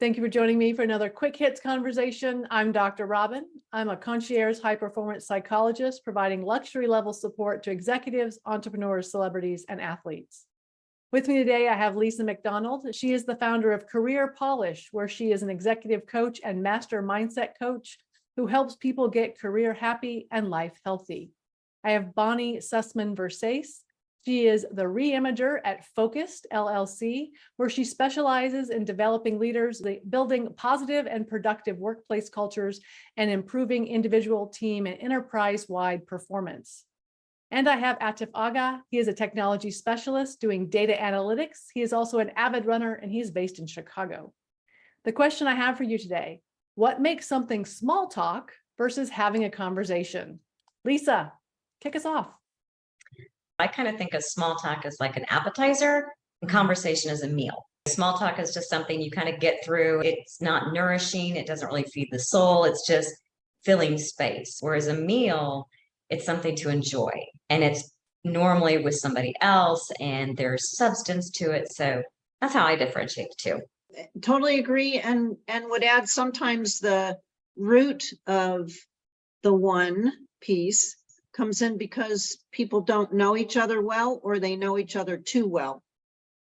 Thank you for joining me for another Quick Hits conversation. I'm Dr. Robyn. I'm a concierge high-performance psychologist providing luxury-level support to executives, entrepreneurs, celebrities, and athletes. With me today, I have Lisa McDonald. She is the founder of Career Polish, where she is an executive coach and master mindset coach who helps people get career happy and life healthy. I have Bonnie Sussman-Versace. She is the reimager at Focused LLC, where she specializes in developing leaders, building positive and productive workplace cultures, and improving individual, team, and enterprise-wide performance. And I have Atif Agha. He is a technology specialist doing data analytics. He is also an avid runner, and he's based in Chicago. The question I have for you today: what makes something small talk versus having a conversation? Lisa, kick us off. I kind of think of small talk as like an appetizer and conversation as a meal. Small talk is just something you kind of get through. It's not nourishing. It doesn't really feed the soul. It's just filling space. Whereas a meal, it's something to enjoy. And it's normally with somebody else and there's substance to it. So that's how I differentiate the two. Totally agree. And would add sometimes the root of the one piece comes in because people don't know each other well, or they know each other too well.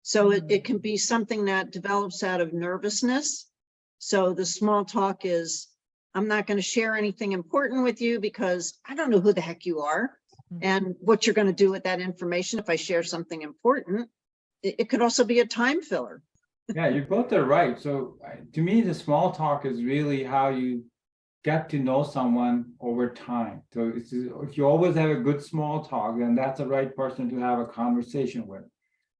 So it can be something that develops out of nervousness. So the small talk is, I'm not going to share anything important with you because I don't know who the heck you are and what you're going to do with that information. If I share something important, it could also be a time filler. Yeah, you both are right. So to me, the small talk is really how you get to know someone over time. So if you always have a good small talk, then that's the right person to have a conversation with.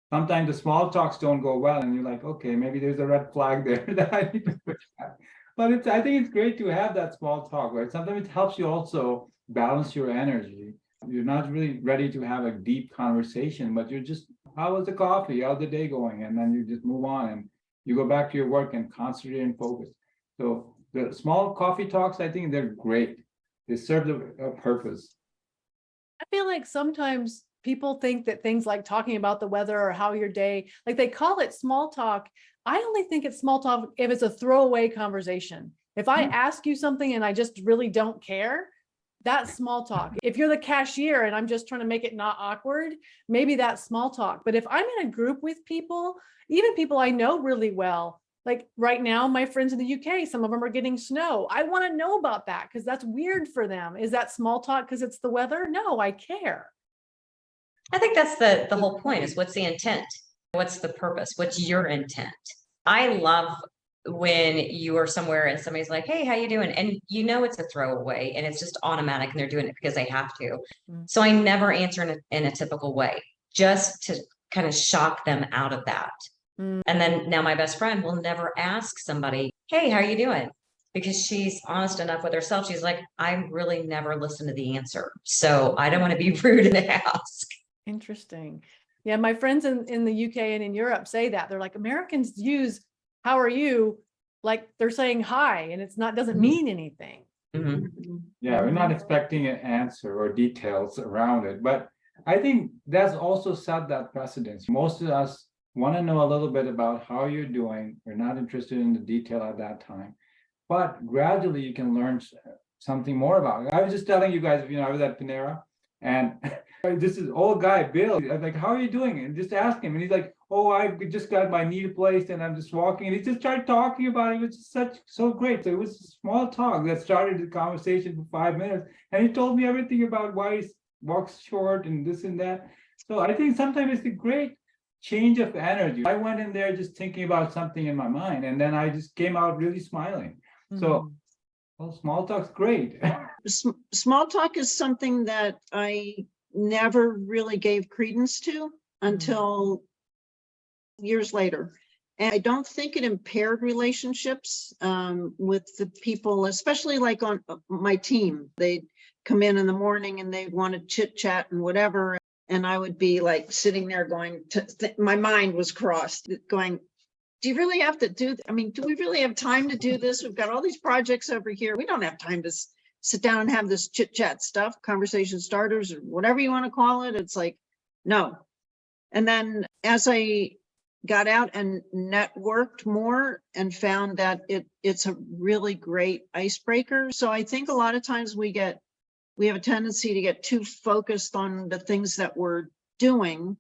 Sometimes the small talks don't go well and you're like, okay, maybe there's a red flag there that I need to push back. But I think it's great to have that small talk, right? Sometimes it helps you also balance your energy. You're not really ready to have a deep conversation, but you're just, how was the coffee? How's the day going? And then you just move on and you go back to your work and concentrate and focus. So the small coffee talks, I think they're great. They serve a purpose. I feel like sometimes people think that things like talking about the weather or how your day, like they call it small talk. I only think it's small talk if it's a throwaway conversation. If I ask you something and I just really don't care, that's small talk. If you're the cashier and I'm just trying to make it not awkward, maybe that's small talk. But if I'm in a group with people, even people I know really well, like right now, my friends in the UK, some of them are getting snow. I want to know about that because that's weird for them. Is that small talk because it's the weather? No, I care. I think that's the whole point is what's the intent? What's the purpose? What's your intent? I love when you are somewhere and somebody's like, hey, how you doing? And you know it's a throwaway and it's just automatic and they're doing it because they have to. So I never answer in a typical way, just to kind of shock them out of that. And then now my best friend will never ask somebody, hey, how are you doing? Because she's honest enough with herself. She's like, I really never listen to the answer. So I don't want to be rude and ask. Interesting. Yeah, my friends in the UK and in Europe say that. They're like, Americans use how are you like they're saying hi, and it's not doesn't mean anything. Yeah, we're not expecting an answer or details around it. But I think that's also set that precedence. Most of us want to know a little bit about how you're doing. We're not interested in the detail at that time, but gradually you can learn something more about it. I was just telling you guys, I was at Panera and this is old guy, Bill. I was like, how are you doing? And just ask him. And he's like, oh, I just got my knee replaced and I'm just walking. And he just started talking about it. It was so great. So it was a small talk that started the conversation for 5 minutes. And he told me everything about why he walks short and this and that. So I think sometimes it's a great change of energy. I went in there just thinking about something in my mind, and then I just came out really smiling. So, well, small talk's great. Small talk is something that I never really gave credence to until years later. And I don't think it impaired relationships with the people, especially like on my team. They'd come in the morning and they'd want to chit chat and whatever. And I would be like sitting there going, my mind was crossed, going, do you really have to do, do we really have time to do this? We've got all these projects over here. We don't have time to sit down and have this chit chat stuff, conversation starters, or whatever you want to call it. It's like, no. And then as I got out and networked more and found that it's a really great icebreaker. So I think a lot of times we have a tendency to get too focused on the things that we're doing,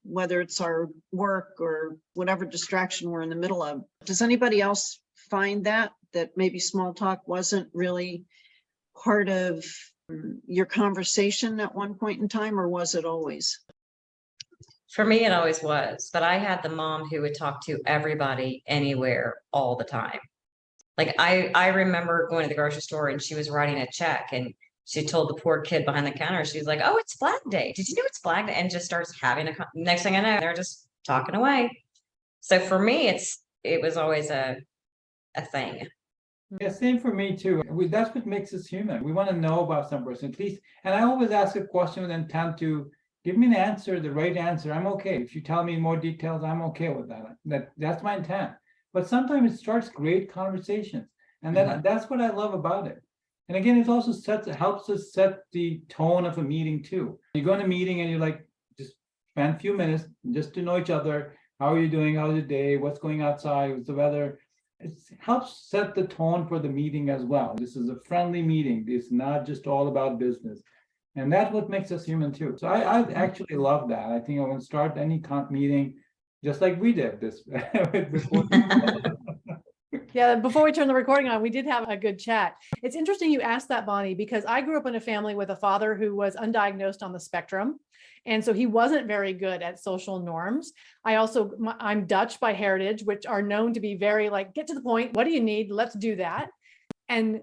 whether it's our work or whatever distraction we're in the middle of. Does anybody else find that maybe small talk wasn't really part of your conversation at one point in time, or was it always? For me, it always was, but I had the mom who would talk to everybody anywhere all the time. Like I remember going to the grocery store and she was writing a check and she told the poor kid behind the counter, she was like, "Oh, it's Flag Day. Did you know it's Flag Day?" And just starts having next thing I know, they're just talking away. So for me, it was always a thing. Yeah, same for me too. That's what makes us human. We want to know about some person at least. And I always ask a question with intent to give me an answer, the right answer. I'm okay. If you tell me more details, I'm okay with that. That's my intent. But sometimes it starts great conversations. And then that's what I love about it. And again, it also helps us set the tone of a meeting too. You go in a meeting and you're like, just spend a few minutes just to know each other. How are you doing? How's your day? What's going outside? What's the weather? It helps set the tone for the meeting as well. This is a friendly meeting. It's not just all about business. And that's what makes us human too. So I actually love that. I think I want to start any meeting just like we did this. Yeah, before we turn the recording on, we did have a good chat. It's interesting you asked that, Bonnie, because I grew up in a family with a father who was undiagnosed on the spectrum. And so he wasn't very good at social norms. I'm Dutch by heritage, which are known to be very like, get to the point. What do you need? Let's do that. And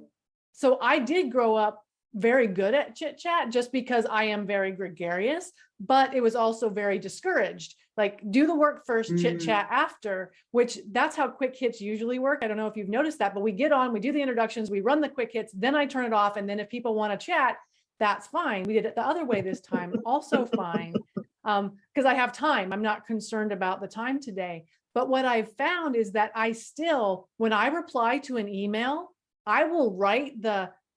so I did grow up very good at chit chat just because I am very gregarious, but it was also very discouraged. Like do the work first, chit chat after, which that's how quick hits usually work. I don't know if you've noticed that, but we get on, we do the introductions, we run the quick hits, then I turn it off. And then if people want to chat, that's fine. We did it the other way this time, also fine. Because I have time. I'm not concerned about the time today. But what I've found is that when I reply to an email, I will write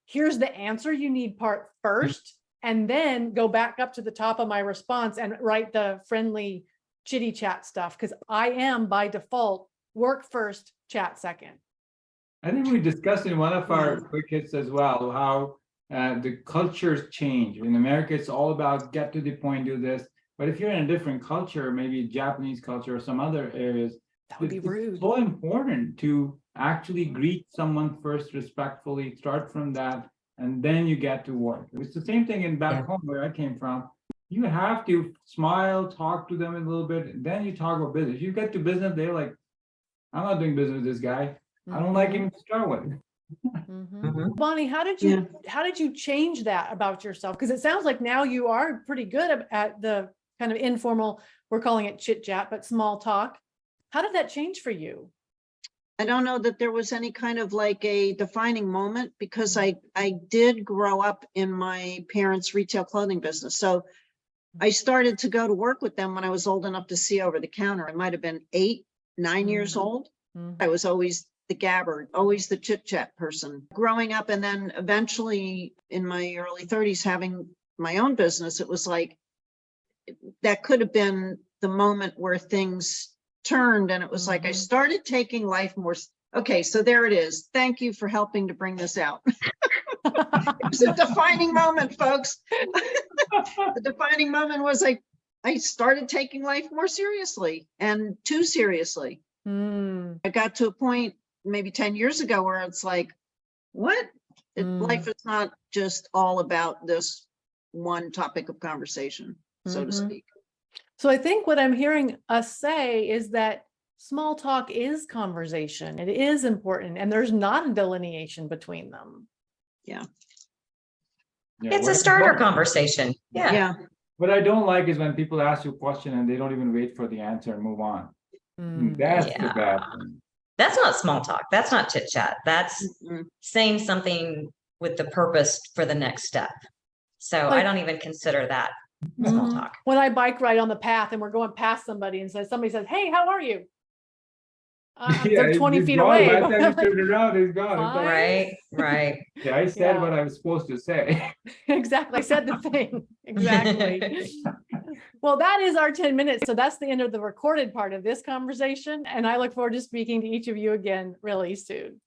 here's the answer you need part first, and then go back up to the top of my response and write the friendly chitty chat stuff. Because I am by default work first, chat second. I think we discussed in one of our quick hits as well, how the cultures change. In America, it's all about get to the point, do this. But if you're in a different culture, maybe Japanese culture or some other areas, that would be rude. It's so important to actually greet someone first respectfully, start from that, and then you get to work. It's the same thing in back home where I came from. You have to smile, talk to them a little bit, then you talk about business. You get to business, they're like, I'm not doing business with this guy. I don't like him to start with. Bonnie, how did you change that about yourself? Because it sounds like now you are pretty good at the kind of informal, we're calling it chit chat, but small talk. How did that change for you? I don't know that there was any kind of like a defining moment, because I did grow up in my parents' retail clothing business. So I started to go to work with them when I was old enough to see over the counter. I might have been 8, 9 years old. I was always the gabbard, always the chit chat person growing up. And then eventually in my early 30s, having my own business, it was like, that could have been the moment where things turned. And it was like, I started taking life more. Okay, so there it is. Thank you for helping to bring this out. It was a defining moment, folks. The defining moment was I started taking life more seriously, and too seriously. I got to a point maybe 10 years ago where it's like, what? Life is not just all about this one topic of conversation, so to speak. So I think what I'm hearing us say is that small talk is conversation. It is important, and there's not a delineation between them. Yeah. It's a starter conversation. Yeah. What I don't like is when people ask you a question and they don't even wait for the answer and move on. That's the bad thing. That's not small talk. That's not chit chat. That's saying something with the purpose for the next step. So I don't even consider that small talk. When I bike ride on the path and we're going past somebody and somebody says, "Hey, how are you?" They're Yeah, 20 it's feet gone. away. By the time you turn around, it's gone. It's like, Right, right. yeah, I said Yeah. what I was supposed to say. Exactly. I said the thing. Exactly. Well, that is our 10 minutes. So that's the end of the recorded part of this conversation. And I look forward to speaking to each of you again really soon.